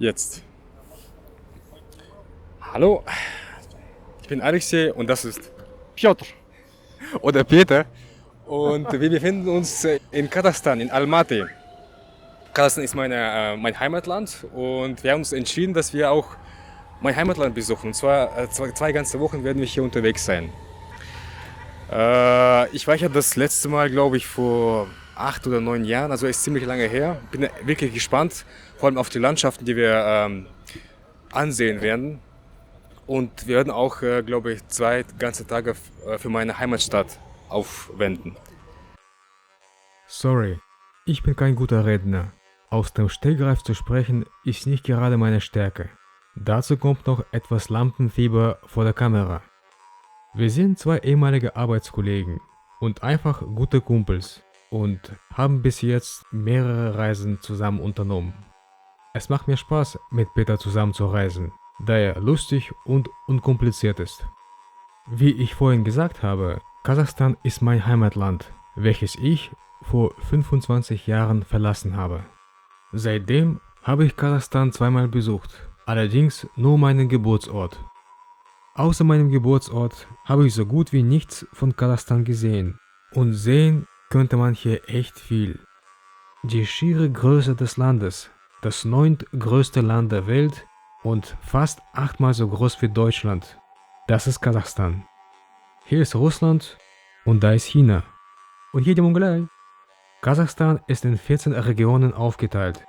Jetzt. Hallo, ich bin Alexei und das ist Piotr. oder Peter und wir befinden uns in Kasachstan, in Almaty. Kasachstan ist mein Heimatland und wir haben uns entschieden, dass wir auch mein Heimatland besuchen. Und zwar zwei ganze Wochen werden wir hier unterwegs sein. Ich war ja das letzte Mal, glaube ich, vor 8 oder 9 Jahren, also ist ziemlich lange her. Bin wirklich gespannt, vor allem auf die Landschaften, die wir ansehen werden. Und wir werden auch, glaube ich, 2 ganze Tage für meine Heimatstadt aufwenden. Sorry, ich bin kein guter Redner. Aus dem Stegreif zu sprechen ist nicht gerade meine Stärke. Dazu kommt noch etwas Lampenfieber vor der Kamera. Wir sind 2 ehemalige Arbeitskollegen und einfach gute Kumpels und haben bis jetzt mehrere Reisen zusammen unternommen. Es macht mir Spaß, mit Peter zusammen zu reisen, da er lustig und unkompliziert ist. Wie ich vorhin gesagt habe, Kasachstan ist mein Heimatland, welches ich vor 25 Jahren verlassen habe. Seitdem habe ich Kasachstan zweimal besucht, allerdings nur meinen Geburtsort. Außer meinem Geburtsort habe ich so gut wie nichts von Kasachstan gesehen und sehen könnte man hier echt viel. Die schiere Größe des Landes, das 9. größte Land der Welt und fast 8-mal so groß wie Deutschland, das ist Kasachstan. Hier ist Russland und da ist China. Und hier die Mongolei. Kasachstan ist in 14 Regionen aufgeteilt.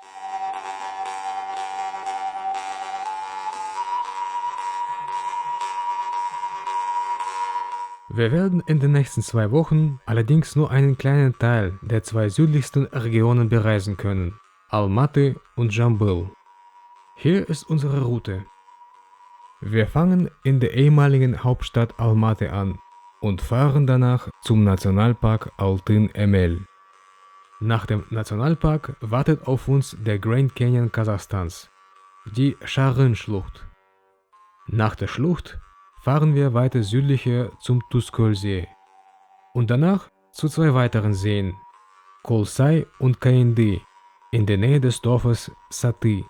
Wir werden in den nächsten 2 Wochen allerdings nur einen kleinen Teil der 2 südlichsten Regionen bereisen können, Almaty und Jambil. Hier ist unsere Route. Wir fangen in der ehemaligen Hauptstadt Almaty an und fahren danach zum Nationalpark Altyn-Emel. Nach dem Nationalpark wartet auf uns der Grand Canyon Kasachstans, die Scharyn-Schlucht. Nach der Schlucht fahren wir weiter südlicher zum Tuskol-See und danach zu 2 weiteren Seen, Kolsay und Kaindy, in der Nähe des Dorfes Saty.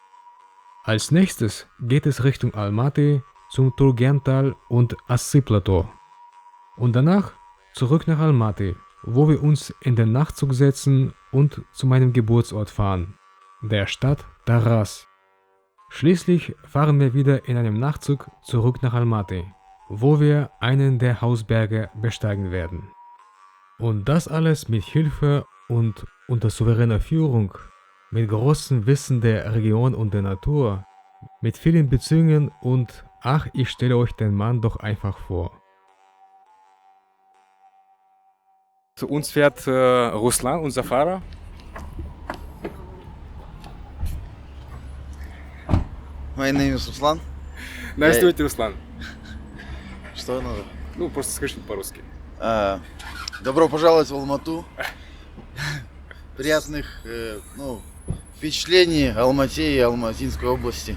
Als nächstes geht es Richtung Almaty zum Turgental und Assy-Plateau und danach zurück nach Almaty, wo wir uns in den Nachtzug setzen und zu meinem Geburtsort fahren, der Stadt Taras. Schließlich fahren wir wieder in einem Nachtzug zurück nach Almaty, wo wir einen der Hausberge besteigen werden. Und das alles mit Hilfe und unter souveräner Führung, mit großem Wissen der Region und der Natur, mit vielen Beziehungen und ach, ich stelle euch den Mann doch einfach vor. Zu uns fährt Ruslan, unser Fahrer. My name is Ruslan. Nice Я- to meet you, Ruslan. Что надо? Ну, просто скажи по-русски. Добро пожаловать в Алмату. Приятных впечатлений Алмате и Алматинской области.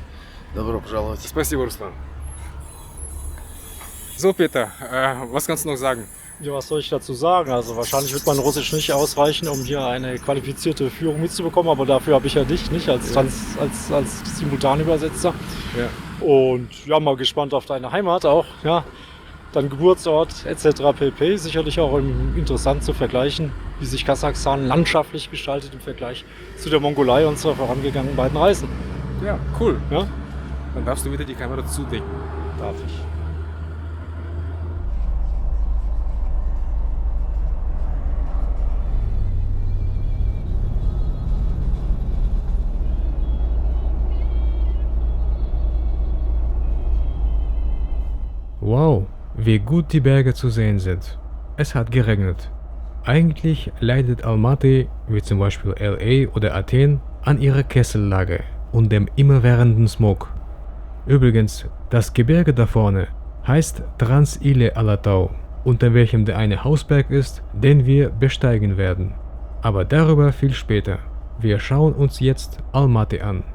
Добро пожаловать. Спасибо, Ruslan. So, Peter, was kannst du noch sagen? Ja, was soll ich dazu sagen? Also wahrscheinlich wird mein Russisch nicht ausreichen, um hier eine qualifizierte Führung mitzubekommen, aber dafür habe ich ja dich nicht als Simultanübersetzer. Ja. Und ja, mal gespannt auf deine Heimat auch, ja. Dein Geburtsort etc. pp. Sicherlich auch interessant zu vergleichen, wie sich Kasachstan landschaftlich gestaltet im Vergleich zu der Mongolei und zur vorangegangenen beiden Reisen. Ja, cool. Ja, Dann darfst du wieder die Kamera zudecken. darf ich. Wow, wie gut die Berge zu sehen sind. Es hat geregnet. Eigentlich leidet Almaty, wie zum Beispiel LA oder Athen, an ihrer Kessellage und dem immerwährenden Smog. Übrigens, das Gebirge da vorne heißt Trans-Ile Alatau, unter welchem der eine Hausberg ist, den wir besteigen werden. Aber darüber viel später. Wir schauen uns jetzt Almaty an.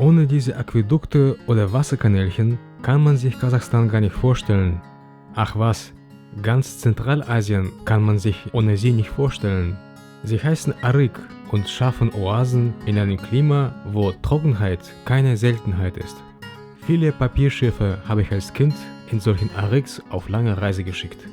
Ohne diese Aquädukte oder Wasserkanälchen kann man sich Kasachstan gar nicht vorstellen. Ach was, ganz Zentralasien kann man sich ohne sie nicht vorstellen. Sie heißen Arık und schaffen Oasen in einem Klima, wo Trockenheit keine Seltenheit ist. Viele Papierschiffe habe ich als Kind in solchen Arıks auf lange Reise geschickt.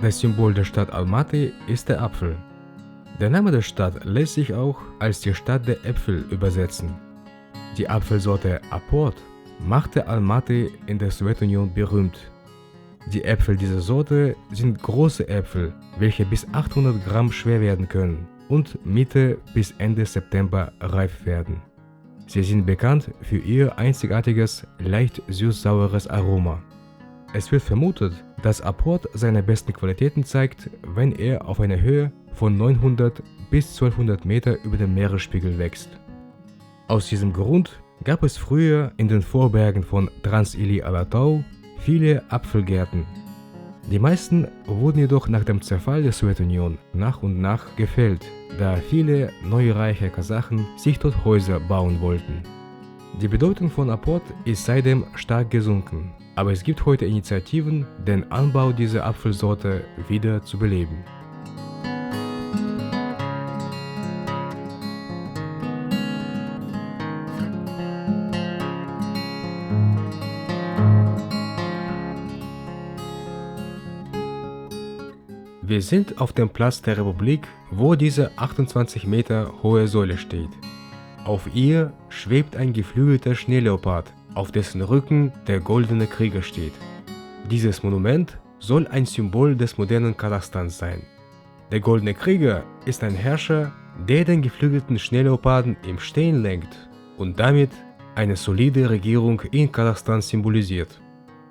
Das Symbol der Stadt Almaty ist der Apfel. Der Name der Stadt lässt sich auch als die Stadt der Äpfel übersetzen. Die Apfelsorte Aport machte Almaty in der Sowjetunion berühmt. Die Äpfel dieser Sorte sind große Äpfel, welche bis 800 Gramm schwer werden können und Mitte bis Ende September reif werden. Sie sind bekannt für ihr einzigartiges, leicht süß-saures Aroma. Es wird vermutet, dass Aport seine besten Qualitäten zeigt, wenn er auf einer Höhe von 900 bis 1200 Meter über dem Meeresspiegel wächst. Aus diesem Grund gab es früher in den Vorbergen von Trans-Ili-Alatau viele Apfelgärten. Die meisten wurden jedoch nach dem Zerfall der Sowjetunion nach und nach gefällt, da viele neureiche Kasachen sich dort Häuser bauen wollten. Die Bedeutung von Aport ist seitdem stark gesunken, aber es gibt heute Initiativen, den Anbau dieser Apfelsorte wieder zu beleben. Wir sind auf dem Platz der Republik, wo diese 28 Meter hohe Säule steht. Auf ihr schwebt ein geflügelter Schneeleopard, auf dessen Rücken der Goldene Krieger steht. Dieses Monument soll ein Symbol des modernen Kasachstans sein. Der Goldene Krieger ist ein Herrscher, der den geflügelten Schneeleoparden im Stehen lenkt und damit eine solide Regierung in Kasachstan symbolisiert.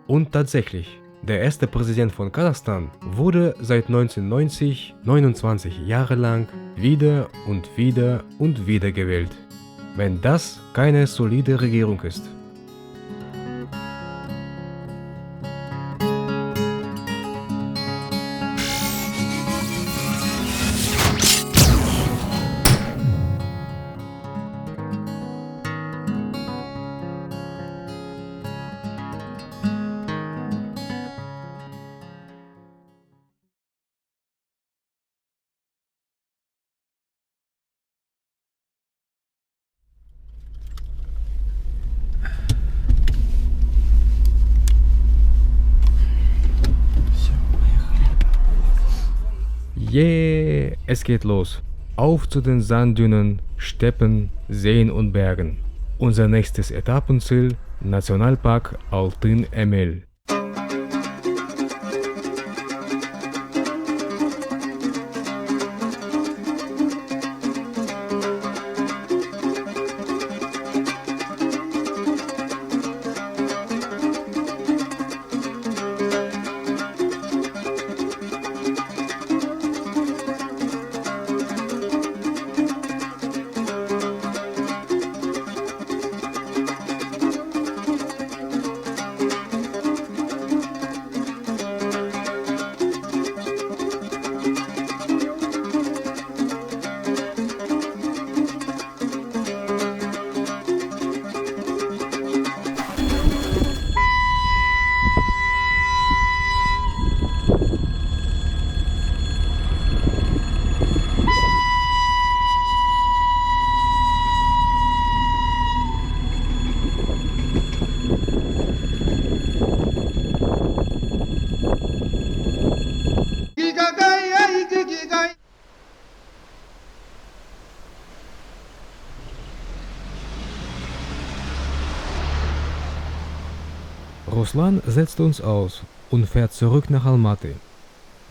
Und tatsächlich, der erste Präsident von Kasachstan wurde seit 1990 29 Jahre lang wieder und wieder und wieder gewählt. Wenn das keine solide Regierung ist. Yeah, es geht los. Auf zu den Sanddünen, Steppen, Seen und Bergen. Unser nächstes Etappenziel, Nationalpark Altyn Emel. Ruslan setzt uns aus und fährt zurück nach Almaty.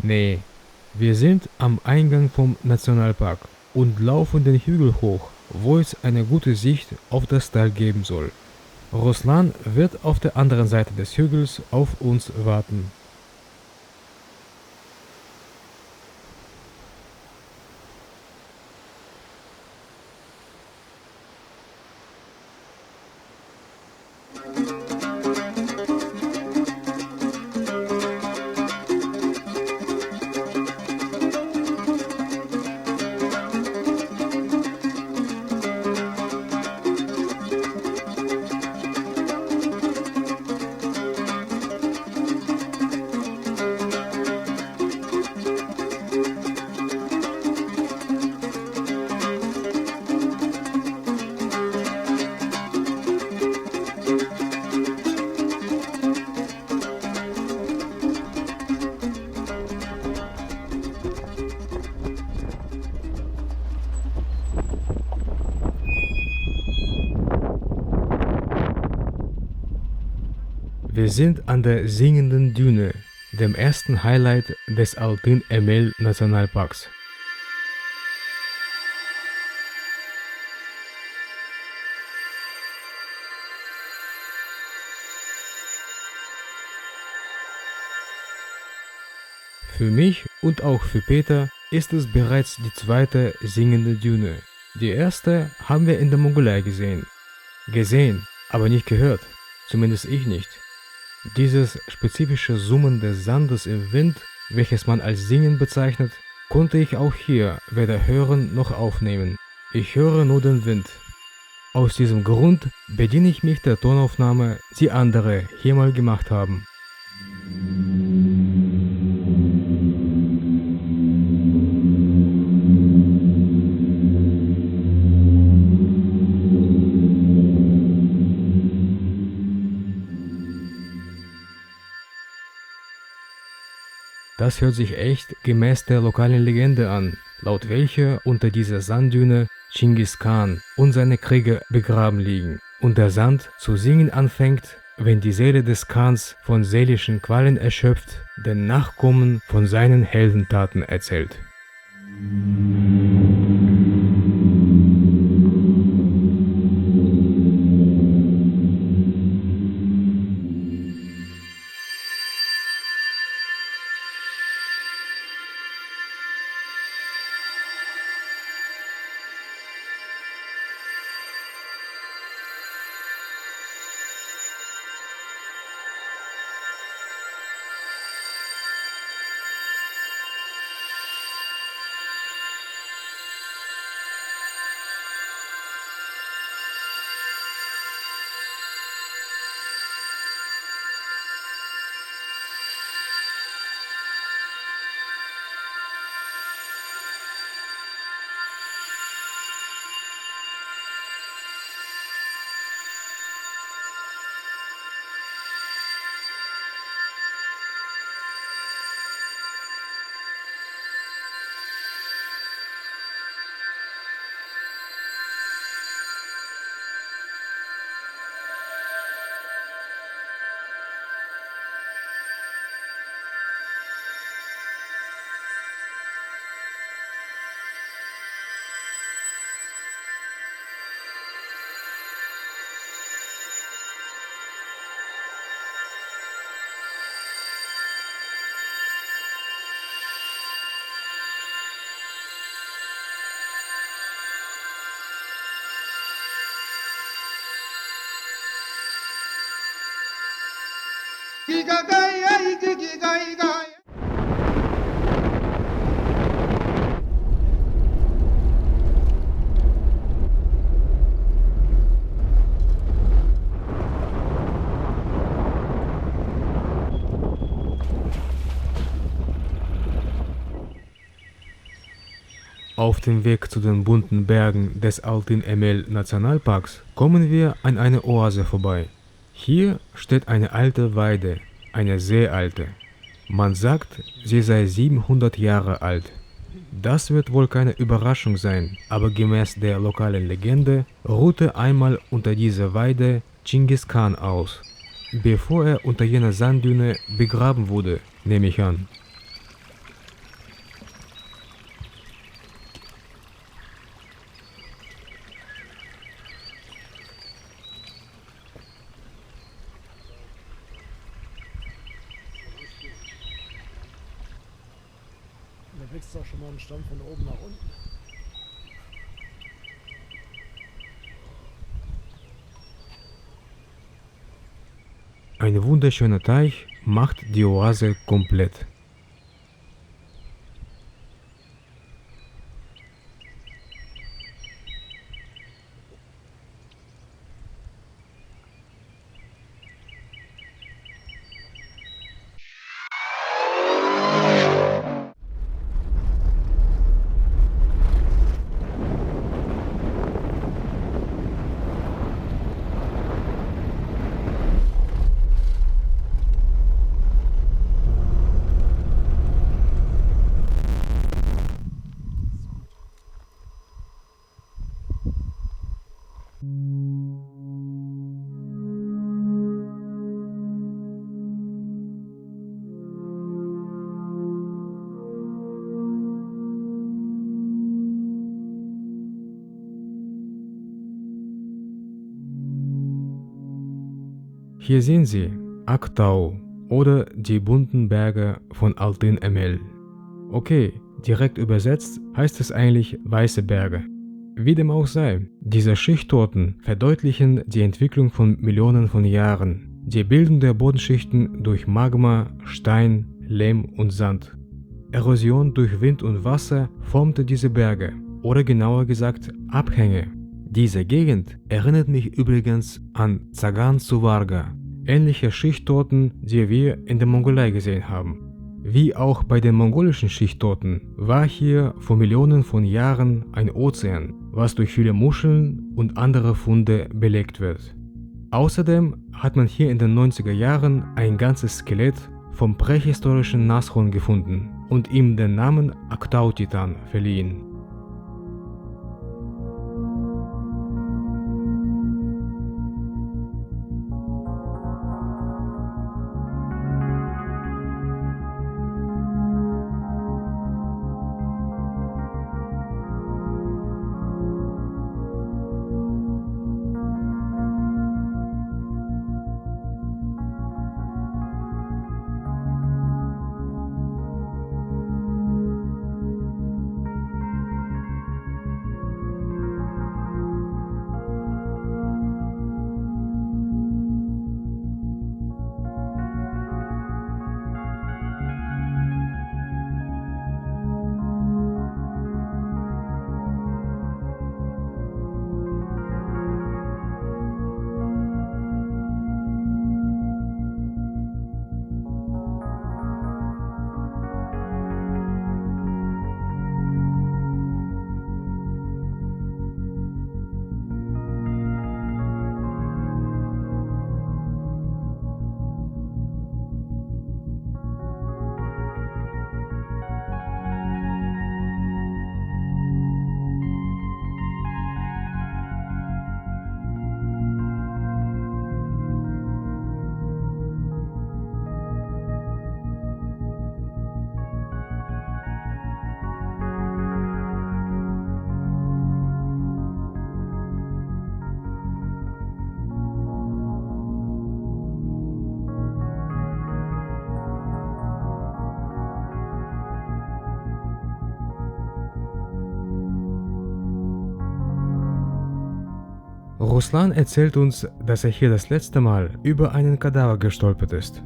Nee, wir sind am Eingang vom Nationalpark und laufen den Hügel hoch, wo es eine gute Sicht auf das Tal geben soll. Ruslan wird auf der anderen Seite des Hügels auf uns warten. Wir sind an der Singenden Düne, dem ersten Highlight des Altyn Emel Nationalparks. Für mich und auch für Peter ist es bereits die zweite Singende Düne. Die erste haben wir in der Mongolei gesehen. Gesehen, aber nicht gehört. Zumindest ich nicht. Dieses spezifische Summen des Sandes im Wind, welches man als Singen bezeichnet, konnte ich auch hier weder hören noch aufnehmen. Ich höre nur den Wind. Aus diesem Grund bediene ich mich der Tonaufnahme, die andere hier mal gemacht haben. Das hört sich echt gemäß der lokalen Legende an, laut welcher unter dieser Sanddüne Genghis Khan und seine Krieger begraben liegen und der Sand zu singen anfängt, wenn die Seele des Khans von seelischen Qualen erschöpft, den Nachkommen von seinen Heldentaten erzählt. Auf dem Weg zu den bunten Bergen des Altyn Emel Nationalparks kommen wir an eine Oase vorbei. Hier steht eine alte Weide, eine sehr alte. Man sagt, sie sei 700 Jahre alt. Das wird wohl keine Überraschung sein, aber gemäß der lokalen Legende ruhte einmal unter dieser Weide Genghis Khan aus. bevor er unter jener Sanddüne begraben wurde, nehme ich an. Da wächst auch schon mal ein Stamm von oben nach unten. Ein wunderschöner Teich macht die Oase komplett. Hier sehen Sie Aktau oder die bunten Berge von Altyn Emel. Okay, direkt übersetzt heißt es eigentlich weiße Berge. Wie dem auch sei, diese Schichttorten verdeutlichen die Entwicklung von Millionen von Jahren, die Bildung der Bodenschichten durch Magma, Stein, Lehm und Sand. Erosion durch Wind und Wasser formte diese Berge, oder genauer gesagt Abhänge. Diese Gegend erinnert mich übrigens an Tsagan Suvarga, ähnliche Schichttorten, die wir in der Mongolei gesehen haben. Wie auch bei den mongolischen Schichttorten war hier vor Millionen von Jahren ein Ozean, was durch viele Muscheln und andere Funde belegt wird. Außerdem hat man hier in den 90er Jahren ein ganzes Skelett vom prähistorischen Nashorn gefunden und ihm den Namen Aktau-Titan verliehen. Ruslan erzählt uns, dass er hier das letzte Mal über einen Kadaver gestolpert ist.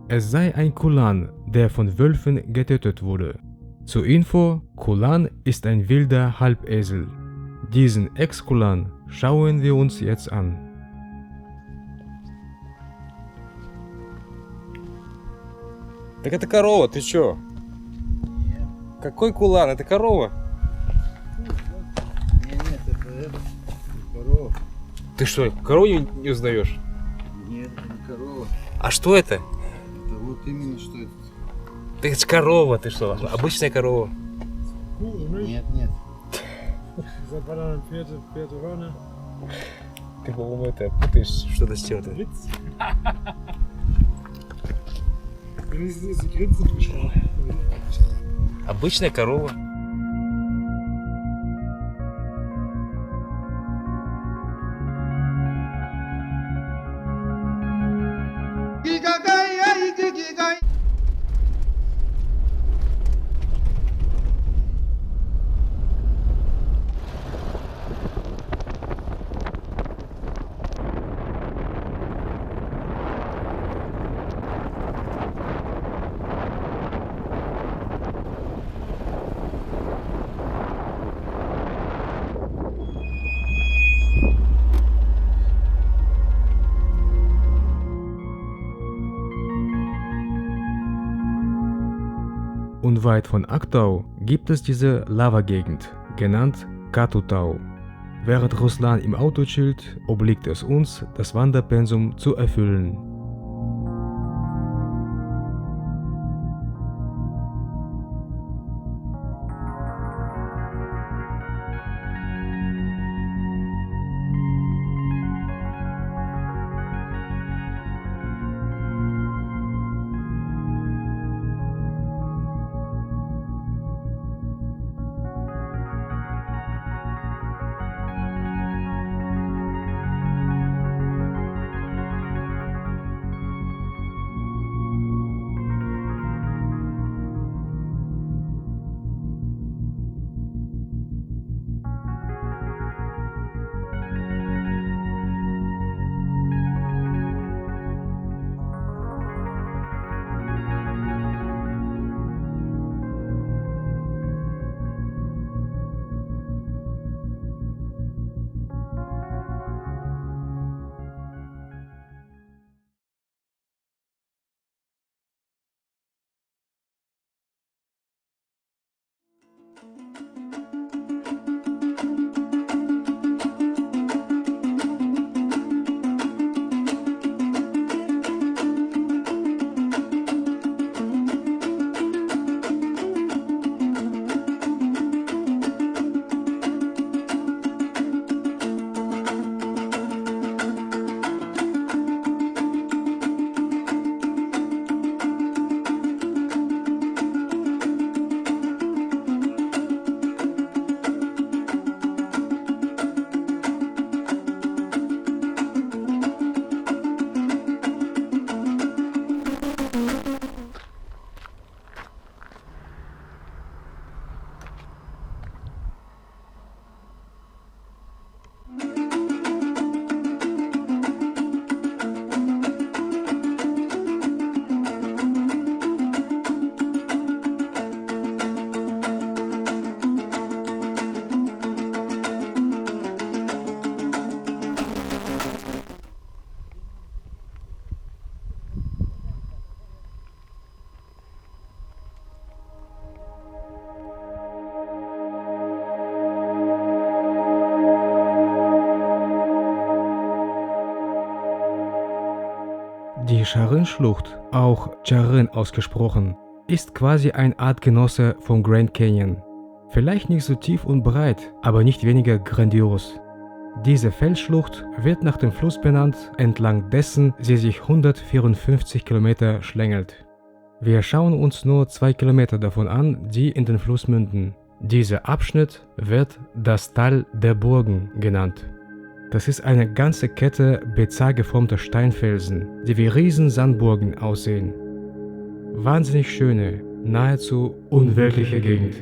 Es sei ein Kulan, der von Wölfen getötet wurde. Zur Info, Kulan ist ein wilder Halbesel. Diesen Ex-Kulan schauen wir uns jetzt an. Так это корова, ты чё? Какой кулан? Это корова. Нет, это корова. Ты что, корову не узнаешь? Нет, это не корова. А что это? Это вот именно что это. Да это ж корова, ты что? Обычная корова. Нет, нет. Seit wann dann vierte Hörner? Ты, по-моему, это путаешь что-то с чем-то. Witz. Обычная корова. Und weit von Aktau gibt es diese Lavagegend, genannt Katutau. Während Ruslan im Auto chillt, obliegt es uns, das Wanderpensum zu erfüllen. Die Charin-Schlucht, auch Charin ausgesprochen, ist quasi ein Artgenosse vom Grand Canyon. Vielleicht nicht so tief und breit, aber nicht weniger grandios. Diese Felsschlucht wird nach dem Fluss benannt, entlang dessen sie sich 154 Kilometer schlängelt. Wir schauen uns nur 2 Kilometer davon an, die in den Fluss münden. Dieser Abschnitt wird das Tal der Burgen genannt. Das ist eine ganze Kette bizarr geformter Steinfelsen, die wie Riesensandburgen aussehen. Wahnsinnig schöne, nahezu unwirkliche Gegend.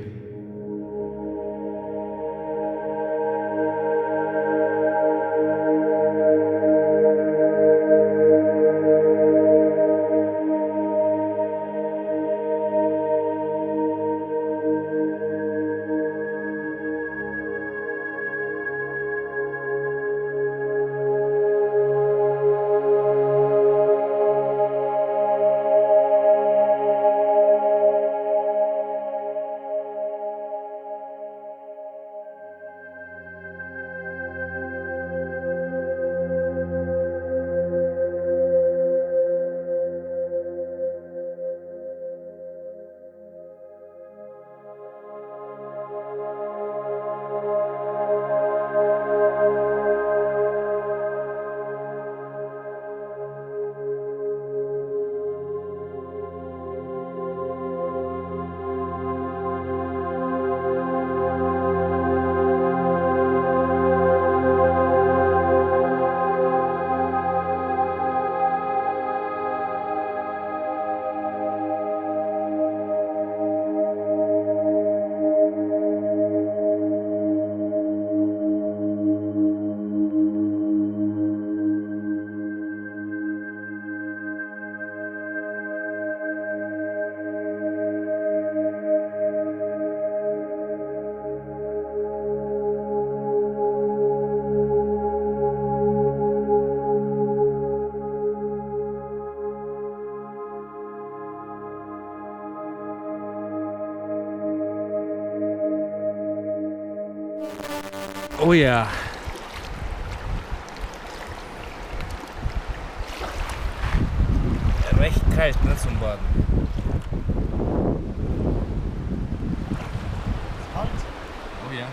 Oh ja. Recht kalt, ne, zum Baden. Kalt? Oh ja.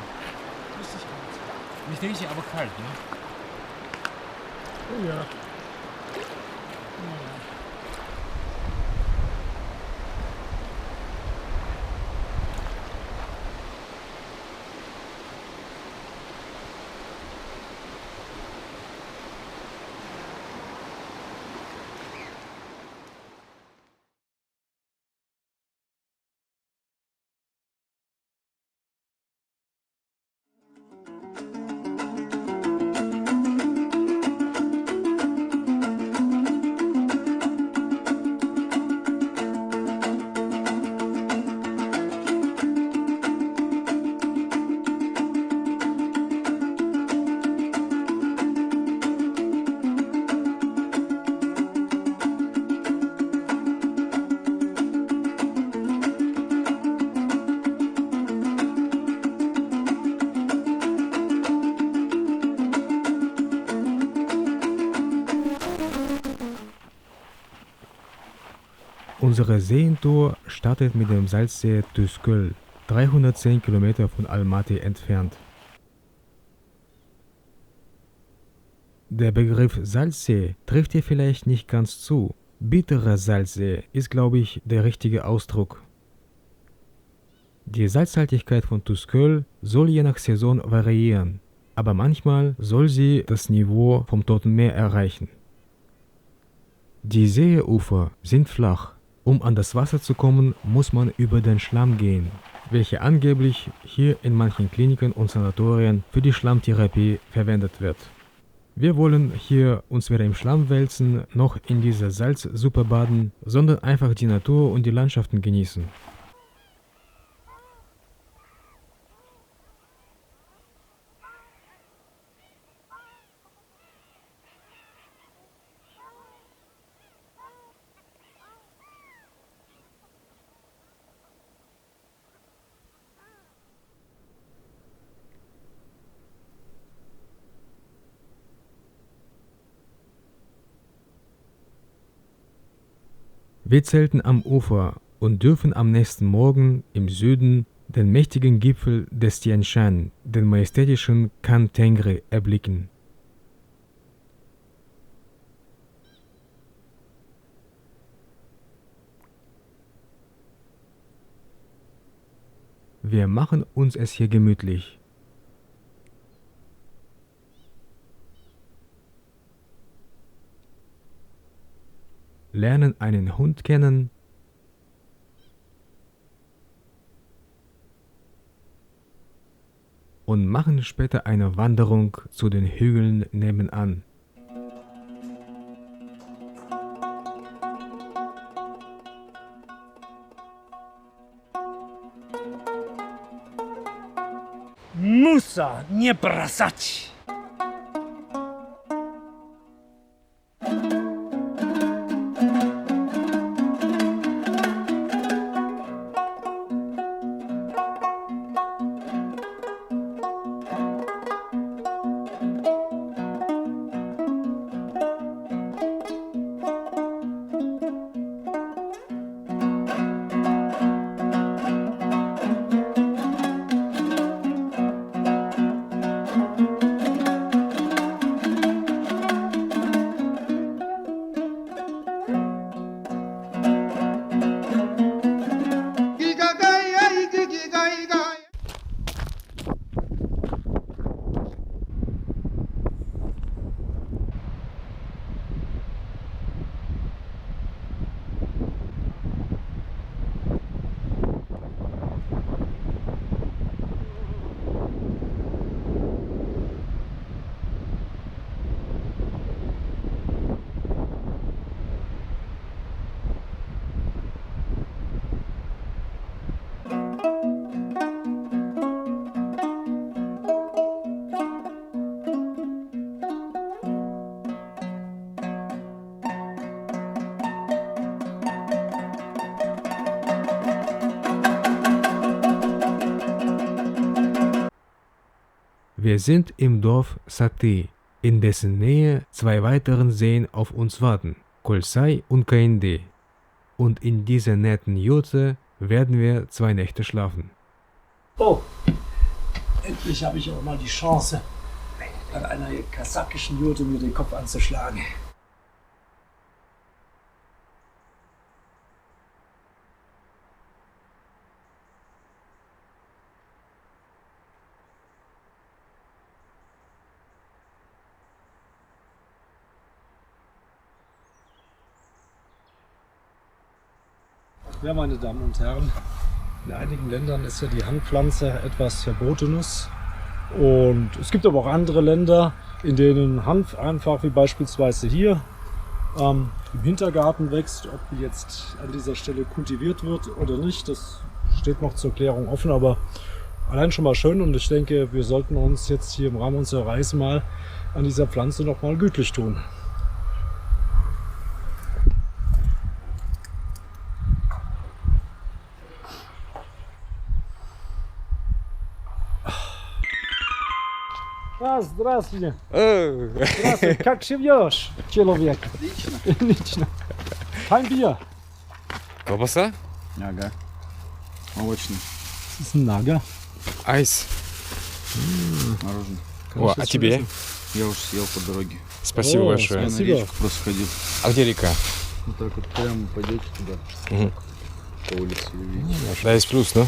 Richtig kalt. Nicht richtig, aber kalt, ne? Oh ja. Unsere Seentour startet mit dem Salzsee Tüsköl, 310 Kilometer von Almaty entfernt. Der Begriff Salzsee trifft hier vielleicht nicht ganz zu. Bitterer Salzsee ist, glaube ich, der richtige Ausdruck. Die Salzhaltigkeit von Tüsköl soll je nach Saison variieren, aber manchmal soll sie das Niveau vom Toten Meer erreichen. Die Seeufer sind flach. Um an das Wasser zu kommen, muss man über den Schlamm gehen, welcher angeblich hier in manchen Kliniken und Sanatorien für die Schlammtherapie verwendet wird. Wir wollen hier uns weder im Schlamm wälzen noch in dieser Salzsuppe baden, sondern einfach die Natur und die Landschaften genießen. Wir zelten am Ufer und dürfen am nächsten Morgen im Süden den mächtigen Gipfel des Tian Shan, den majestätischen Khan Tengri, erblicken. Wir machen uns es hier gemütlich. Lernen einen Hund kennen und machen später eine Wanderung zu den Hügeln nebenan. Musa nie brosać. Wir sind im Dorf Sati, in dessen Nähe zwei weiteren Seen auf uns warten, Kolsai und Kainde. Und in dieser netten Jurte werden wir 2 Nächte schlafen. Oh, endlich habe ich auch mal die Chance, an einer kasachischen Jurte mir den Kopf anzuschlagen. Ja, meine Damen und Herren, in einigen Ländern ist ja die Hanfpflanze etwas Verbotenes. Und es gibt aber auch andere Länder, in denen Hanf einfach, wie beispielsweise hier, im Hintergarten wächst. Ob die jetzt an dieser Stelle kultiviert wird oder nicht, das steht noch zur Klärung offen. Aber allein schon mal schön, und ich denke, wir sollten uns jetzt hier im Rahmen unserer Reise mal an dieser Pflanze noch mal gütlich tun. Здравствуйте. Здравствуйте. Как живешь, человек? Отлично. Отлично. Kein Bier. Колбаса? Ага. Молочный. Das ist ein Nager. Айс. Мороженое. О, а тебе? Я уже съел по дороге. Спасибо О, большое. Я на Спасибо. речку просто ходил. А где река? Вот так вот прямо пойдете туда. Мгм. По улице увидите. Да, есть плюс, ну.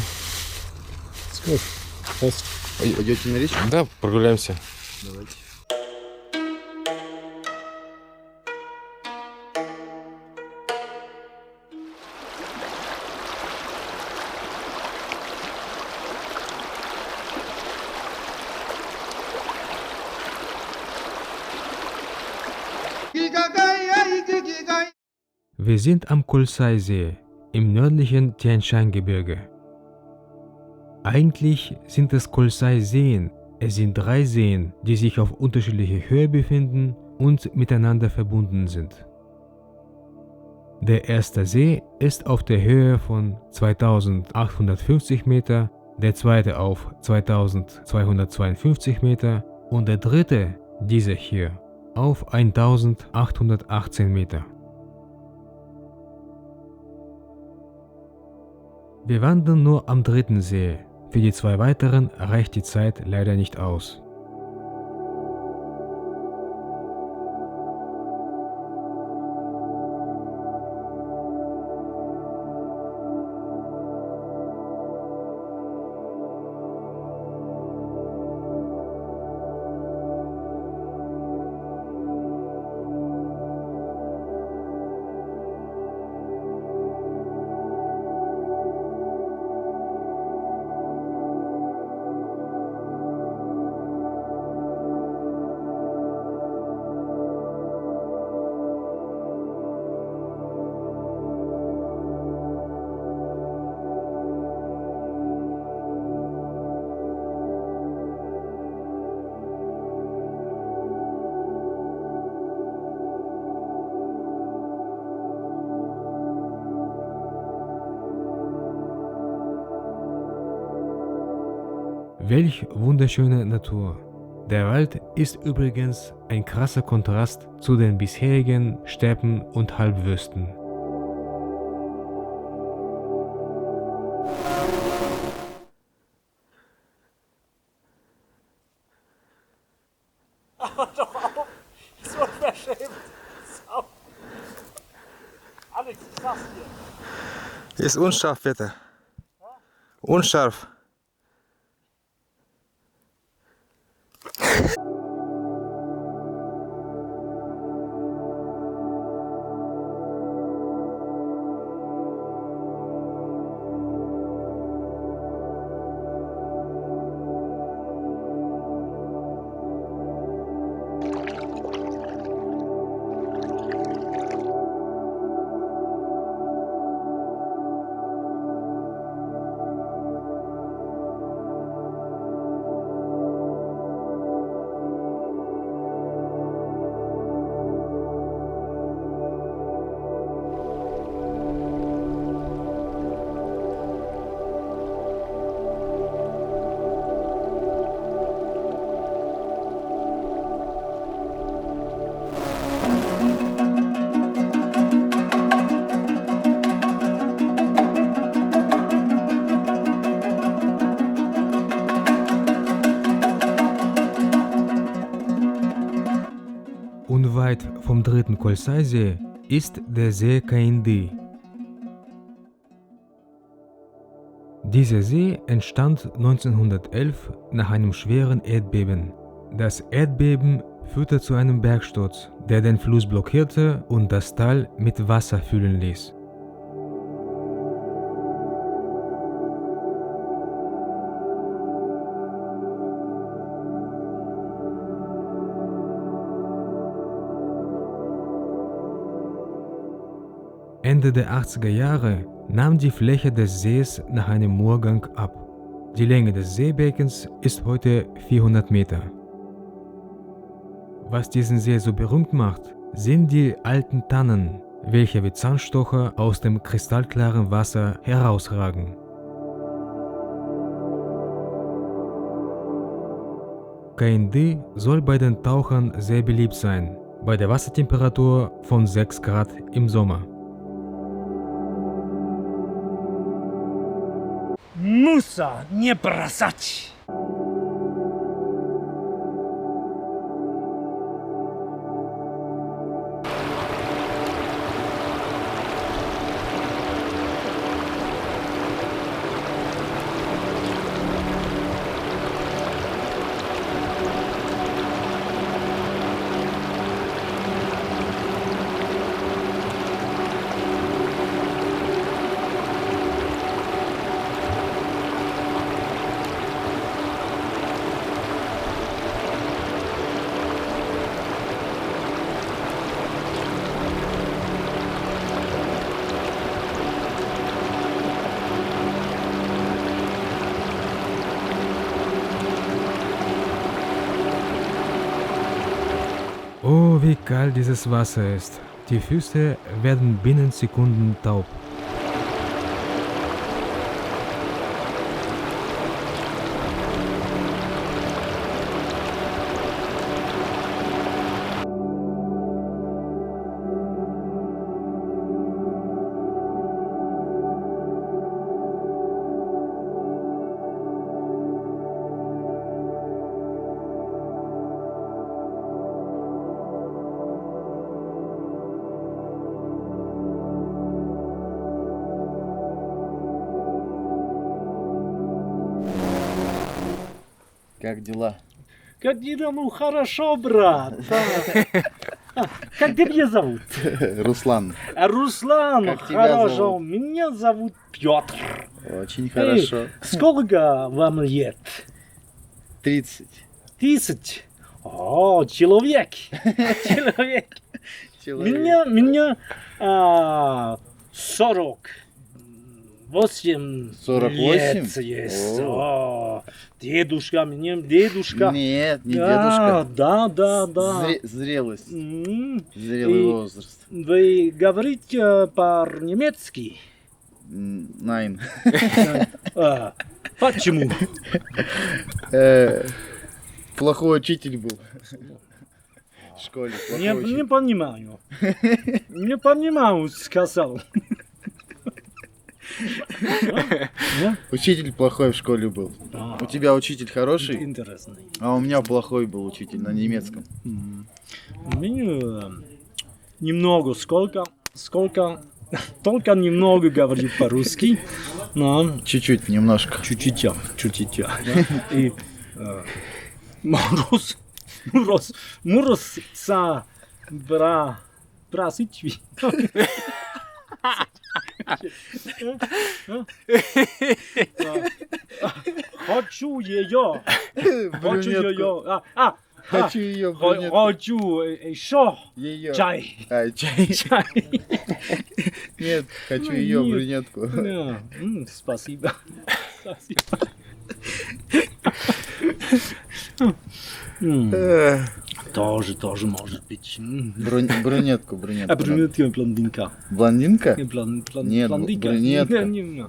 Ist gut. Prost. Пойдете на речку? Да, прогуляемся. Давайте. Wir sind am Kolsai-See im nördlichen Tian-Shan-Gebirge. Eigentlich sind es Kolsai-Seen. Es sind 3 Seen, die sich auf unterschiedlicher Höhe befinden und miteinander verbunden sind. Der erste See ist auf der Höhe von 2850 Meter, der zweite auf 2252 Meter und der dritte, dieser hier, auf 1818 Meter. Wir wandern nur am dritten See. Für die 2 weiteren reicht die Zeit leider nicht aus. Welch wunderschöne Natur. Der Wald ist übrigens ein krasser Kontrast zu den bisherigen Steppen und Halbwüsten. So unverschämt. Sau. Alex, ich sag's dir. Ist unscharf, Wetter. Unscharf. vom dritten Kolsai-See ist der See Kaindi. Dieser See entstand 1911 nach einem schweren Erdbeben. Das Erdbeben führte zu einem Bergsturz, der den Fluss blockierte und das Tal mit Wasser füllen ließ. Ende der 80er Jahre nahm die Fläche des Sees nach einem Moorgang ab. Die Länge des Seebeckens ist heute 400 Meter. Was diesen See so berühmt macht, sind die alten Tannen, welche wie Zahnstocher aus dem kristallklaren Wasser herausragen. Kaindi soll bei den Tauchern sehr beliebt sein, bei der Wassertemperatur von 6 Grad im Sommer. Муса не бросать! Oh, wie kalt dieses Wasser ist. Die Füße werden binnen Sekunden taub. Как дела? Как дела? Ну хорошо, брат. Как тебя зовут? Руслан. Руслан, Как тебя хорошо. зовут? Меня зовут Петр. Очень хорошо. Сколько вам лет? 30. 30. О, человек. Человек. Человек. Меня 48 48? лет есть. О, дедушка, мне дедушка. Нет, не Да, дедушка. да. Зрелость. И Зрелый возраст. Вы говорите по-немецки? Найн. Почему? Плохой учитель был. В школе. Плохой Не учитель. понимаю. Не понимаю, сказал. Учитель плохой в школе был. У тебя учитель хороший, Интересно. а у меня плохой был учитель на немецком. Мне немного, сколько, только немного говорю по-русски, но Чуть-чуть, немножко. чуть-чуть. И Мороз са брасить. Хочу ее. Хочу ее. Хочу ее брюнетку. Хочу еще Ее. чай. Чай. Чай. Нет, хочу ее Нет. брюнетку. Спасибо. Спасибо. Тоже может быть. Брюнетку. А брюнетка, блондинка. Блондинка? Нет, Блондинка. брюнетка. Не.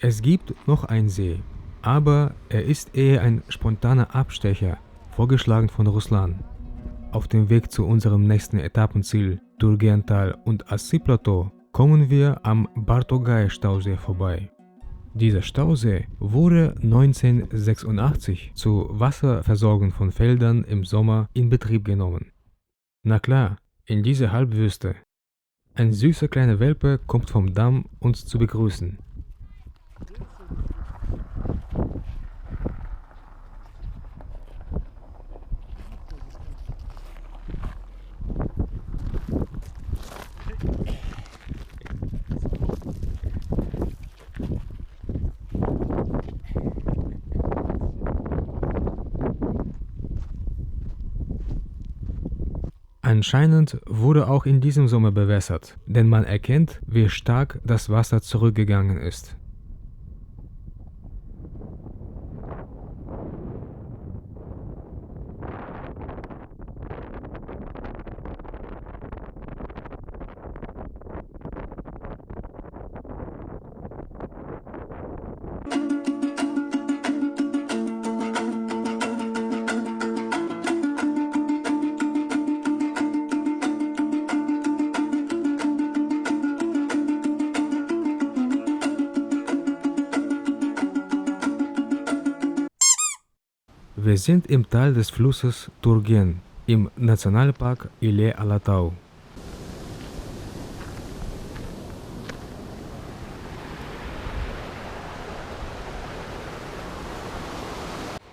Es gibt noch einen See, aber er ist eher ein spontaner Abstecher, vorgeschlagen von Ruslan. Auf dem Weg zu unserem nächsten Etappenziel, Turgental und Assi-Plateau, kommen wir am Bartogay-Stausee vorbei. Dieser Stausee wurde 1986 zur Wasserversorgung von Feldern im Sommer in Betrieb genommen. Na klar, in diese Halbwüste. Ein süßer kleiner Welpe kommt vom Damm, uns zu begrüßen. Anscheinend wurde auch in diesem Sommer bewässert, denn man erkennt, wie stark das Wasser zurückgegangen ist. Wir sind im Tal des Flusses Turgen, im Nationalpark Ile-Alatau.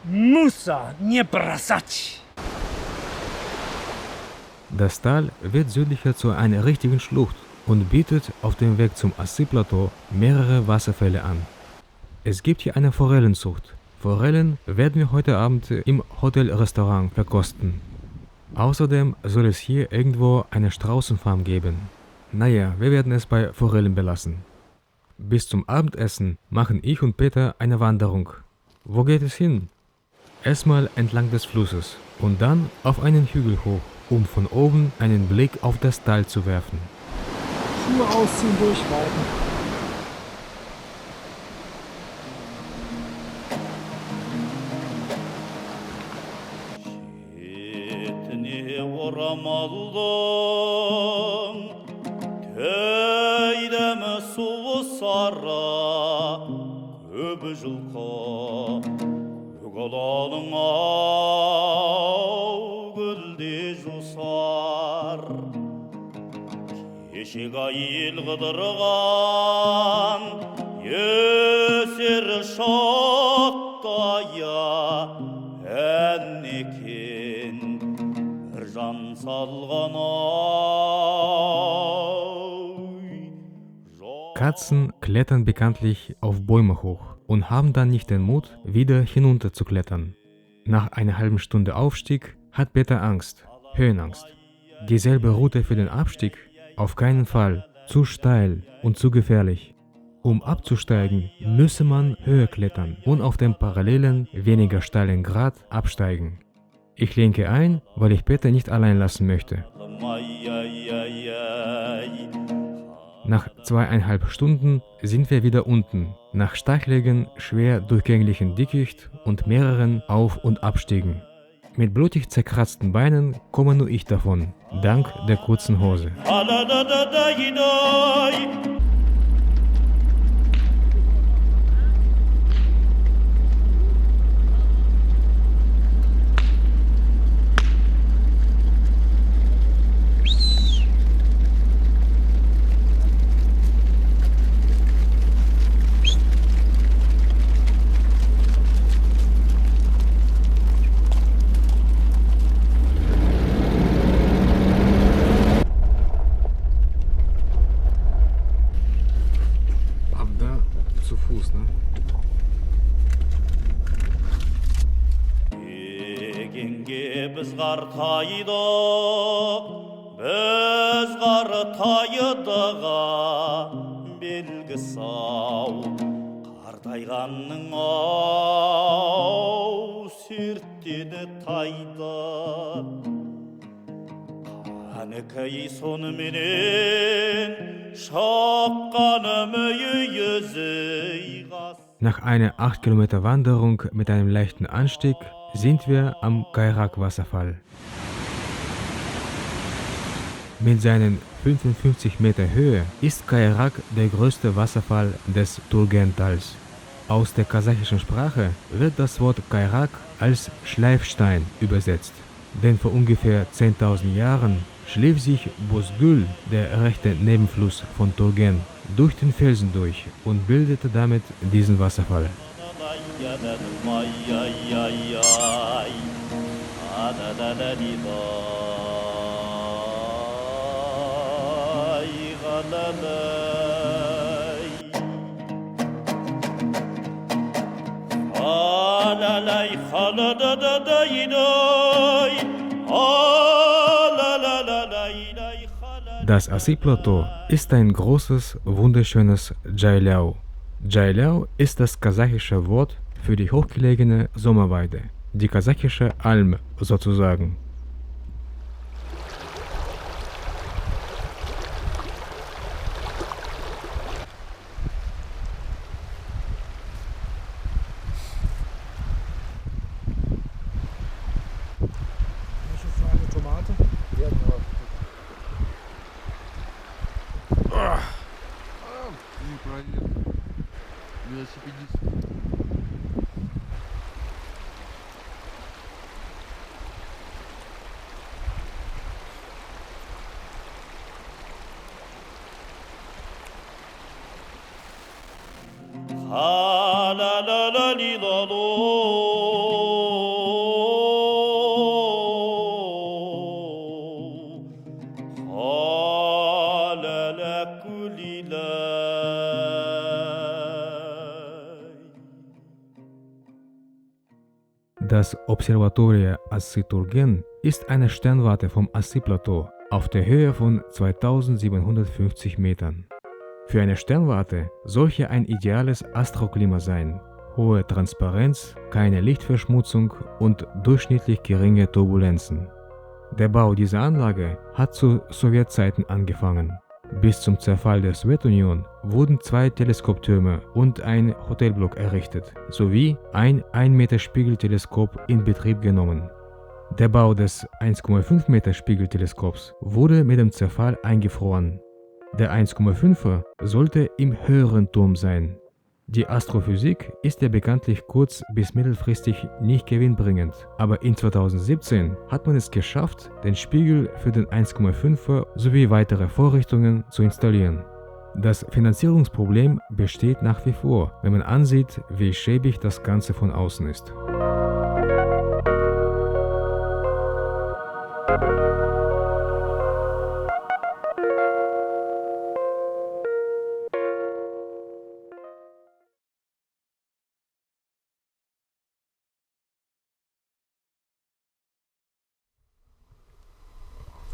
Musa, nie brasać! Das Tal wird südlicher zu einer richtigen Schlucht und bietet auf dem Weg zum Assi-Plateau mehrere Wasserfälle an. Es gibt hier eine Forellenzucht. Forellen werden wir heute Abend im Hotelrestaurant verkosten. Außerdem soll es hier irgendwo eine Straußenfarm geben. Naja, wir werden es bei Forellen belassen. Bis zum Abendessen machen ich und Peter eine Wanderung. Wo geht es hin? Erstmal entlang des Flusses und dann auf einen Hügel hoch, um von oben einen Blick auf das Tal zu werfen. Schuhe ausziehen, durchreiten. Oramaldım köydemi suvu sarra köbü жылқы көгаланың ау гүлде жусар кешегі айыл қыдырған есер шаттая әнекен жан салған Katzen klettern bekanntlich auf Bäume hoch und haben dann nicht den Mut, wieder hinunter zu klettern. Nach einer halben Stunde Aufstieg hat Peter Angst, Höhenangst. Dieselbe Route für den Abstieg? Auf keinen Fall, zu steil und zu gefährlich. Um abzusteigen, müsse man höher klettern und auf dem parallelen, weniger steilen Grat absteigen. Ich lenke ein, weil ich Peter nicht allein lassen möchte. Nach 2,5 Stunden sind wir wieder unten, nach stacheligen, schwer durchgänglichen Dickicht und mehreren Auf- und Abstiegen. Mit blutig zerkratzten Beinen komme nur ich davon, dank der kurzen Hose. Zu Fuß, ne? Егенге біз қартайдық, біз қартайдыға белгі сау, қартайғанның ау серттені тайды. Қанекей соныменен шаққаным үйізі Nach einer 8 Kilometer Wanderung mit einem leichten Anstieg sind wir am Kairak-Wasserfall. Mit seinen 55 Meter Höhe ist Kairak der größte Wasserfall des Turgen-Tals. Aus der kasachischen Sprache wird das Wort Kairak als Schleifstein übersetzt, denn vor ungefähr 10.000 Jahren schlief sich Bozgül, der rechte Nebenfluss von Turgen, durch den Felsen durch und bildete damit diesen Wasserfall. Das Assi-Plateau ist ein großes, wunderschönes Jailau. Jailau ist das kasachische Wort für die hochgelegene Sommerweide, die kasachische Alm sozusagen. Das Observatoria Assi-Turgen ist eine Sternwarte vom Assi-Plateau auf der Höhe von 2750 Metern. Für eine Sternwarte soll hier ein ideales Astroklima sein. Hohe Transparenz, keine Lichtverschmutzung und durchschnittlich geringe Turbulenzen. Der Bau dieser Anlage hat zu Sowjetzeiten angefangen. Bis zum Zerfall der Sowjetunion wurden 2 Teleskoptürme und ein Hotelblock errichtet, sowie ein 1 Meter Spiegelteleskop in Betrieb genommen. Der Bau des 1,5 Meter Spiegelteleskops wurde mit dem Zerfall eingefroren. Der 1,5er sollte im höheren Turm sein. Die Astrophysik ist ja bekanntlich kurz- bis mittelfristig nicht gewinnbringend, aber in 2017 hat man es geschafft, den Spiegel für den 1,5er sowie weitere Vorrichtungen zu installieren. Das Finanzierungsproblem besteht nach wie vor, wenn man ansieht, wie schäbig das Ganze von außen ist.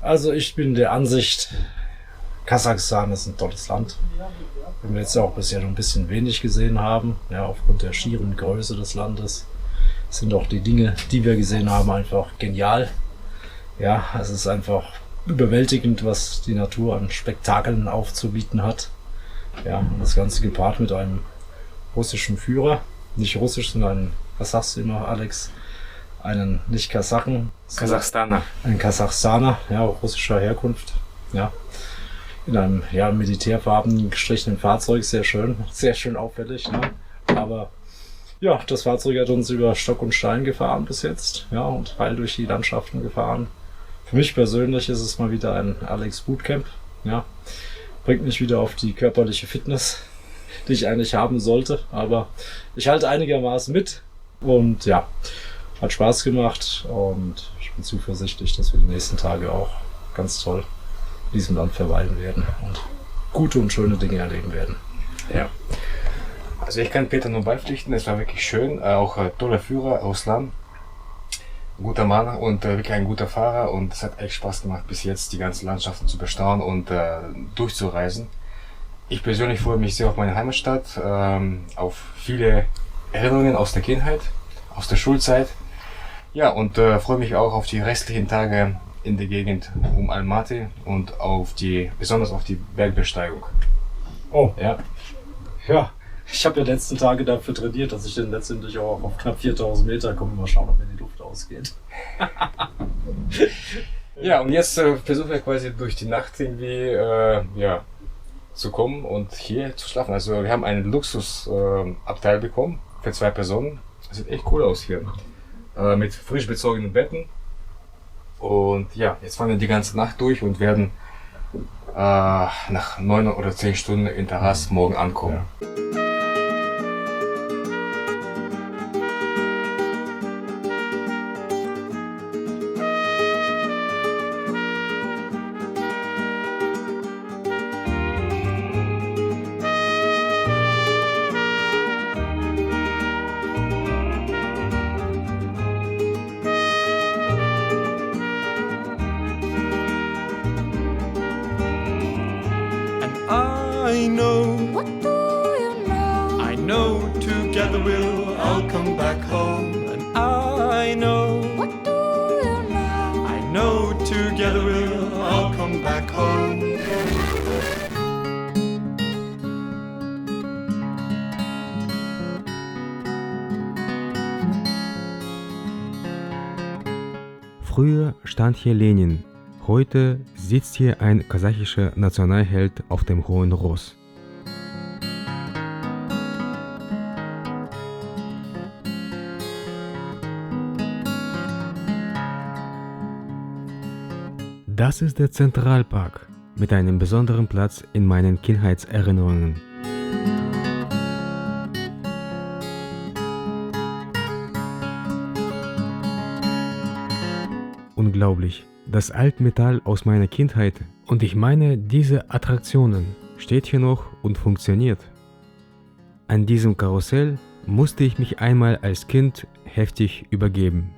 Also ich bin der Ansicht, Kasachstan ist ein tolles Land. Wenn wir jetzt auch bisher noch ein bisschen wenig gesehen haben, ja, aufgrund der schieren Größe des Landes, sind auch die Dinge, die wir gesehen haben, einfach genial. Ja, es ist einfach überwältigend, was die Natur an Spektakeln aufzubieten hat. Ja, und das Ganze gepaart mit einem russischen Führer, nicht russisch, sondern einen, was sagst du immer, Alex? Einen nicht Kasachen, Kasachstaner. Ein Kasachstaner, ja, russischer Herkunft, ja, in einem ja, militärfarben gestrichenen Fahrzeug, sehr schön auffällig, ne? Aber ja, das Fahrzeug hat uns über Stock und Stein gefahren bis jetzt, ja, und heil durch die Landschaften gefahren. Für mich persönlich ist es mal wieder ein Alex Bootcamp, ja, bringt mich wieder auf die körperliche Fitness, die ich eigentlich haben sollte, aber ich halte einigermaßen mit und ja, hat Spaß gemacht und ich bin zuversichtlich, dass wir die nächsten Tage auch ganz toll in diesem Land verweilen werden und gute und schöne Dinge erleben werden. Ja. Also ich kann Peter nur beipflichten, es war wirklich schön, auch toller Führer, Ruslan, guter Mann und wirklich ein guter Fahrer und es hat echt Spaß gemacht bis jetzt die ganzen Landschaften zu bestaunen und durchzureisen. Ich persönlich freue mich sehr auf meine Heimatstadt, auf viele Erinnerungen aus der Kindheit, aus der Schulzeit. Ja, und freue mich auch auf die restlichen Tage in der Gegend um Almaty und besonders auf die Bergbesteigung. Oh, Ja. ja, Ich habe ja letzten Tage dafür trainiert, dass ich dann letztendlich auch auf knapp 4000 Meter komme. Mal schauen, ob mir die Luft ausgeht. Ja, und jetzt versuchen wir quasi durch die Nacht irgendwie zu kommen und hier zu schlafen. Also wir haben einen Luxusabteil bekommen für 2 Personen. Das sieht echt cool aus hier. Mit frisch bezogenen Betten. Und ja, jetzt fahren wir die ganze Nacht durch und werden nach 9 oder 10 Stunden in Taras morgen ankommen. Ja. I know. What do you know? I know together we'll all come back home. And I know. What do you know? I know together we'll all come back home. Früher stand hier Lenin. Heute sitzt hier ein kasachischer Nationalheld auf dem hohen Ross. Das ist der Zentralpark mit einem besonderen Platz in meinen Kindheitserinnerungen. Unglaublich. Das Altmetall aus meiner Kindheit, und ich meine, diese Attraktionen, steht hier noch und funktioniert. An diesem Karussell musste ich mich einmal als Kind heftig übergeben.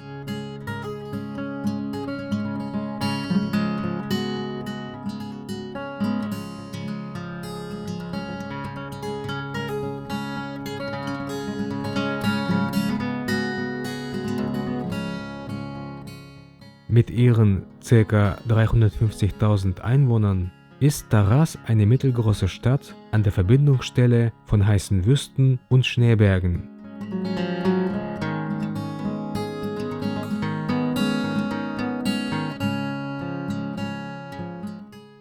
Mit ihren ca. 350.000 Einwohnern ist Taras eine mittelgroße Stadt an der Verbindungsstelle von heißen Wüsten und Schneebergen.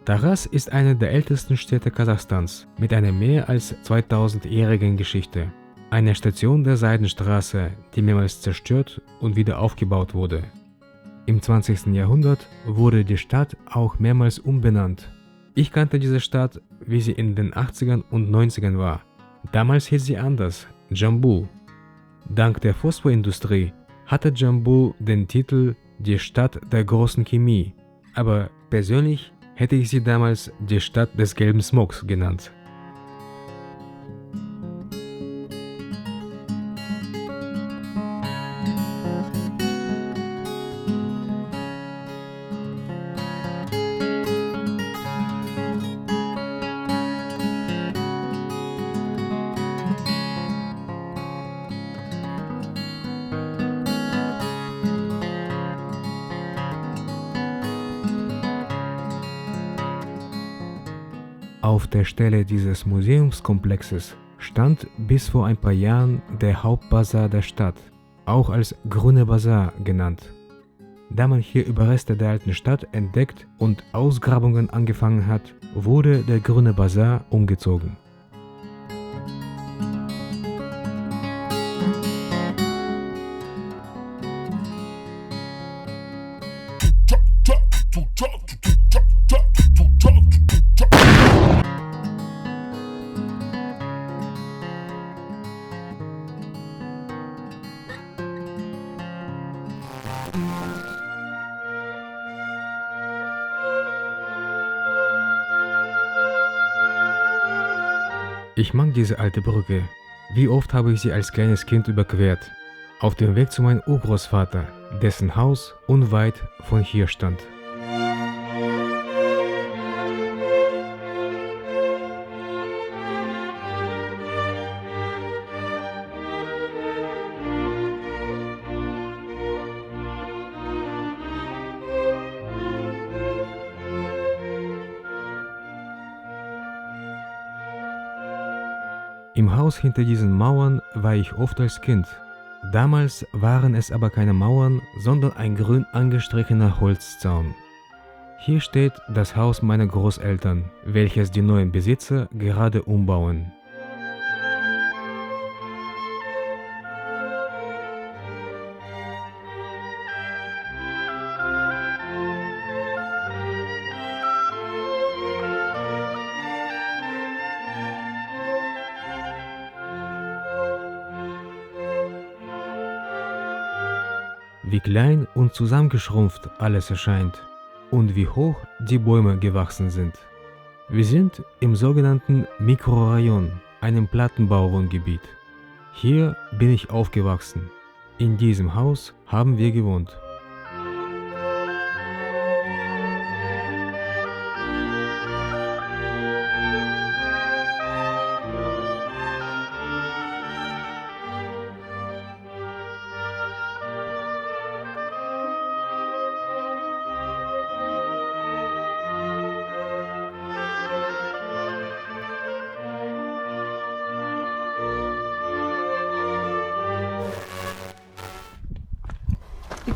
Taras ist eine der ältesten Städte Kasachstans mit einer mehr als 2000-jährigen Geschichte. Eine Station der Seidenstraße, die mehrmals zerstört und wieder aufgebaut wurde. Im 20. Jahrhundert wurde die Stadt auch mehrmals umbenannt. Ich kannte diese Stadt, wie sie in den 80ern und 90ern war. Damals hieß sie anders, Jambul. Dank der Phosphorindustrie hatte Jambul den Titel die Stadt der großen Chemie, aber persönlich hätte ich sie damals die Stadt des gelben Smogs genannt. Auf der Stelle dieses Museumskomplexes stand bis vor ein paar Jahren der Hauptbazar der Stadt, auch als Grüne Bazar genannt. Da man hier Überreste der alten Stadt entdeckt und Ausgrabungen angefangen hat, wurde der Grüne Bazar umgezogen. Ich mag diese alte Brücke. Wie oft habe ich sie als kleines Kind überquert. Auf dem Weg zu meinem Urgroßvater, dessen Haus unweit von hier stand. Im Haus hinter diesen Mauern war ich oft als Kind. Damals waren es aber keine Mauern, sondern ein grün angestrichener Holzzaun. Hier steht das Haus meiner Großeltern, welches die neuen Besitzer gerade umbauen. Wie klein und zusammengeschrumpft alles erscheint und wie hoch die Bäume gewachsen sind. Wir sind im sogenannten Mikrorayon, einem Plattenbauwohngebiet. Hier bin ich aufgewachsen. In diesem Haus haben wir gewohnt.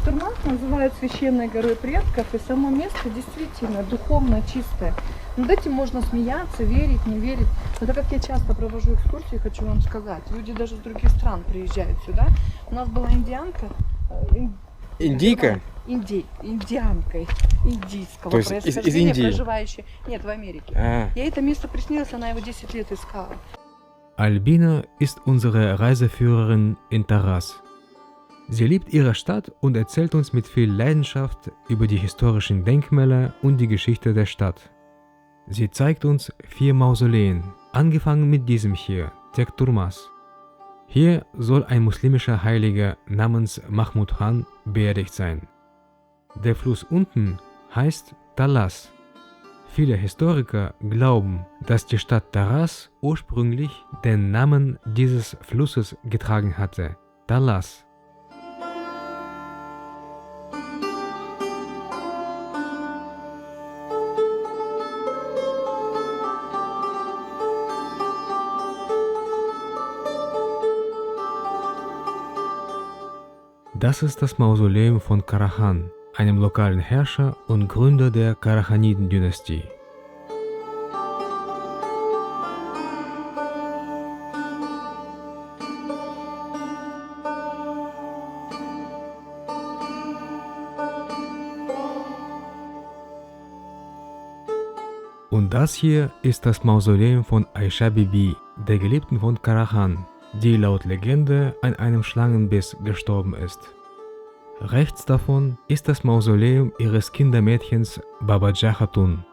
Турмас называют священной горой предков, и само место действительно духовно чистое. Над этим можно смеяться, верить, не верить. Но так как я часто провожу экскурсии, хочу вам сказать, люди даже с других стран приезжают сюда. У нас была индианка. Индийка? Индианкой индийского То есть происхождения, из Индии? проживающей. Нет, в Америке. Ей это место приснилось, она его 10 лет искала. Albina ist unsere Reiseführerin in Taraz. Sie liebt ihre Stadt und erzählt uns mit viel Leidenschaft über die historischen Denkmäler und die Geschichte der Stadt. Sie zeigt uns 4 Mausoleen, angefangen mit diesem hier, Tek Turmas. Hier soll ein muslimischer Heiliger namens Mahmud Khan beerdigt sein. Der Fluss unten heißt Talas. Viele Historiker glauben, dass die Stadt Taraz ursprünglich den Namen dieses Flusses getragen hatte, Talas. Das ist das Mausoleum von Karahan, einem lokalen Herrscher und Gründer der Karachaniden-Dynastie. Und das hier ist das Mausoleum von Aisha Bibi, der Geliebten von Karahan, die laut Legende an einem Schlangenbiss gestorben ist. Rechts davon ist das Mausoleum ihres Kindermädchens Babaja Khatun.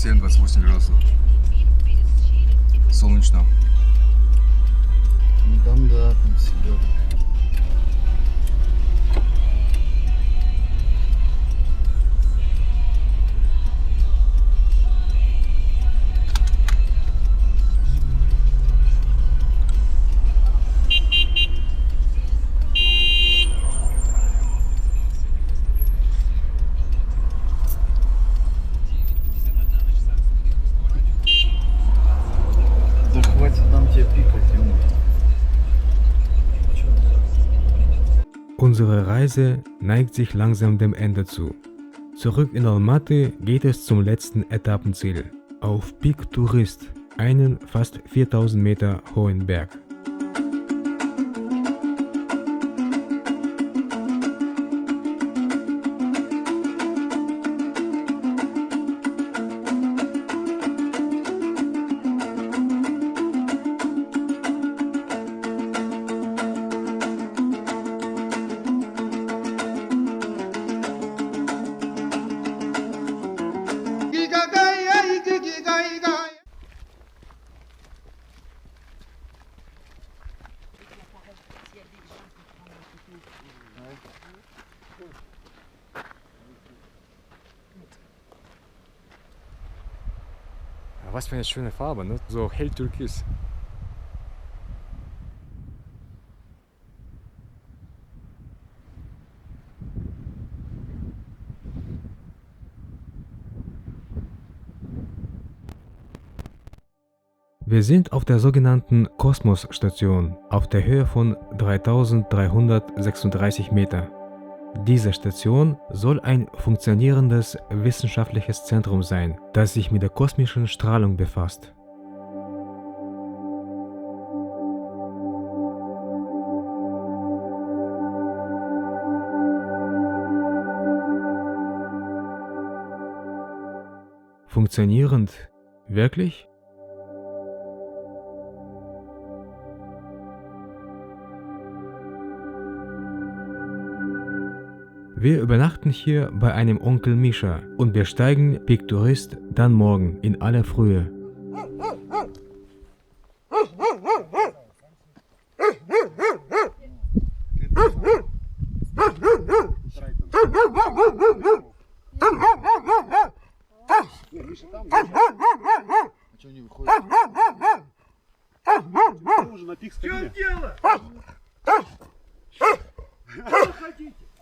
27-28 градусов. Солнечно. Ну там да, там всегда. Да хватит нам тебе пикать, ему. Unsere Reise neigt sich langsam dem Ende zu. Zurück in Almaty geht es zum letzten Etappenziel, auf Pik Turist, einen fast 4000 Meter hohen Berg. Was für eine schöne Farbe, ne? So hell türkis. Wir sind auf der sogenannten Kosmos-Station auf der Höhe von 3336 Meter. Diese Station soll ein funktionierendes wissenschaftliches Zentrum sein, das sich mit der kosmischen Strahlung befasst. Funktionierend? Wirklich? Wir übernachten hier bei einem Onkel Mischa und besteigen Pik Turist dann morgen in aller Frühe. Что не выходит?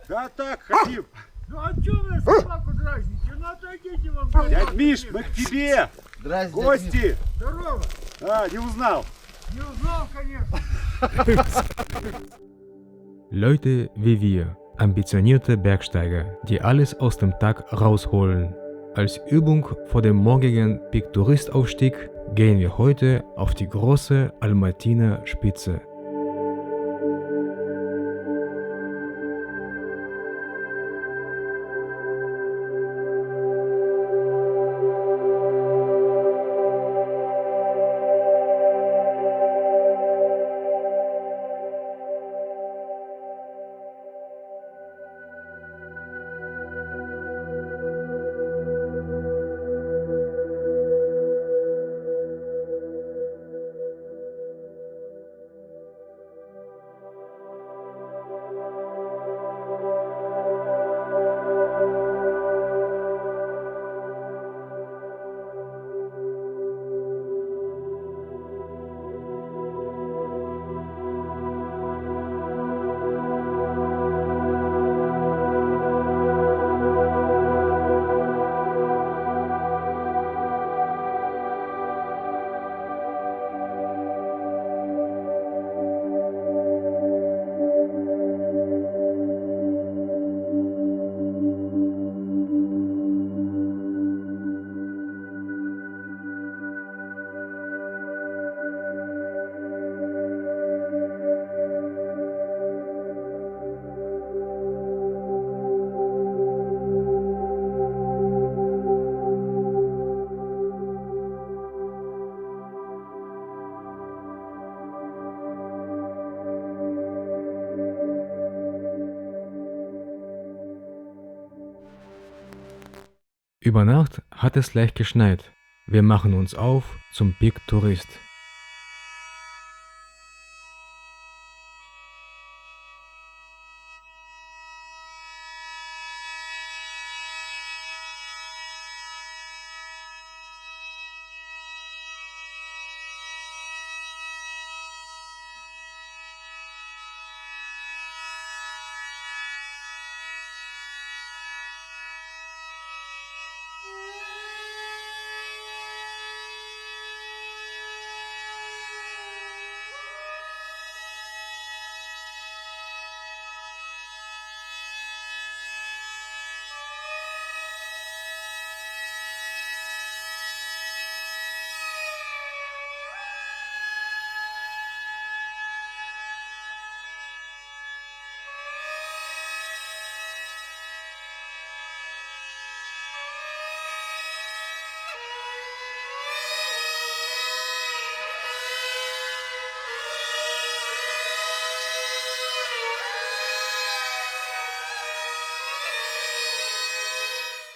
Да так, хотим. Ну а чё вы собаку дразните? Ну отойдите вам. Дядь Миш, мы к тебе. Здрасте, Гости. Здорово. Не узнал. Не узнал, конечно. Leute wie wir, ambitionierte Bergsteiger, die alles aus dem Tag rausholen. Als Übung vor dem morgigen Pik Turist Aufstieg gehen wir heute auf die große Almatiner Spitze. Über Nacht hat es leicht geschneit. Wir machen uns auf zum Peak Tourist.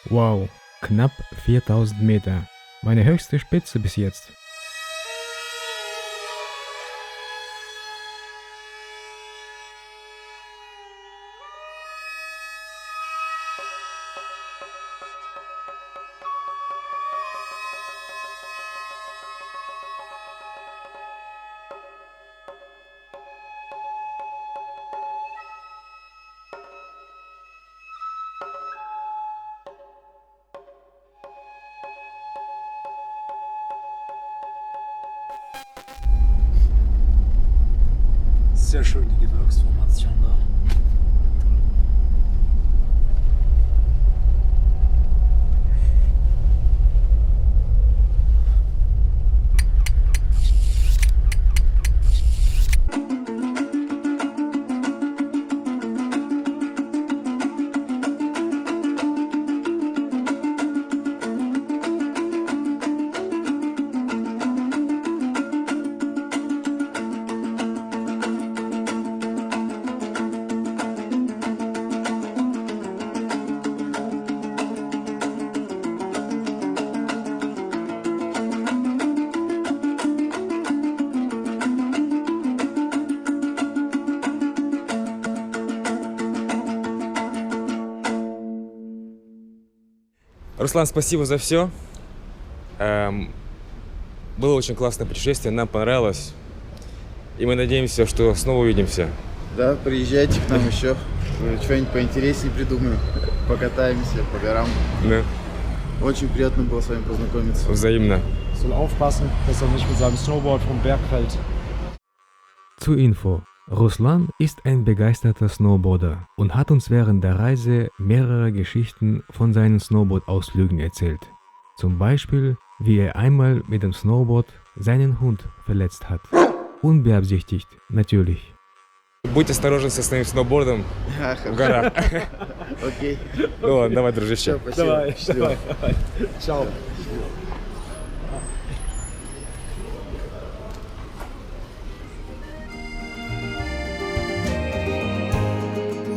Wow, knapp 4000 Meter. Meine höchste Spitze bis jetzt. Sehr schön, die Gebirgsformation da. Руслан, спасибо за все. Было очень классное путешествие, нам понравилось. И мы надеемся, что снова увидимся. Да, приезжайте к нам еще. Что-нибудь поинтереснее придумаем. Покатаемся по горам. Да. Очень приятно было с вами познакомиться. Взаимно. Soll aufpassen, dass er nicht mit seinem Snowboard vom Berg fällt. Zur Info. Ruslan ist ein begeisterter Snowboarder und hat uns während der Reise mehrere Geschichten von seinen Snowboard-Ausflügen erzählt. Zum Beispiel, wie er einmal mit dem Snowboard seinen Hund verletzt hat. Unbeabsichtigt, natürlich. Будь осторожен со своим сноубордом в горах. Окей. Ну ладно, давай, дружище. Давай. Ciao.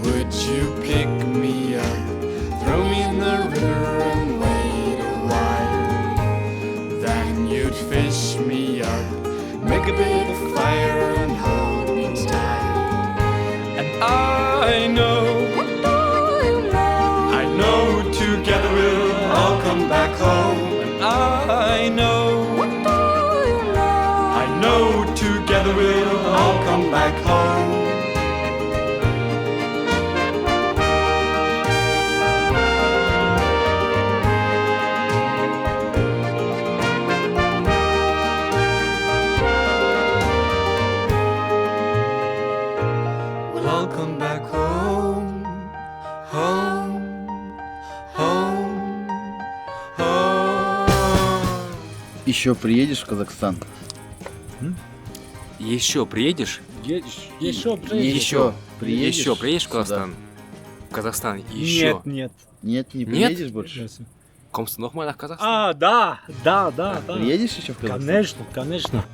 Would you pick me up, throw me in the river and wait a while? Then you'd fish me up, make a bit of fire and hold me tight. And I know together we'll all come back home. And I know together we'll all come back home. I'll come back home, home, home, home. Еще приедешь в Казахстан? Еще приедешь? Еще Приедешь в Казахстан? В Казахстан еще? Нет. Нет, не приедешь больше? Kommst du nochmal nach Kasachstan? Да. Приедешь еще в Казахстан? Конечно.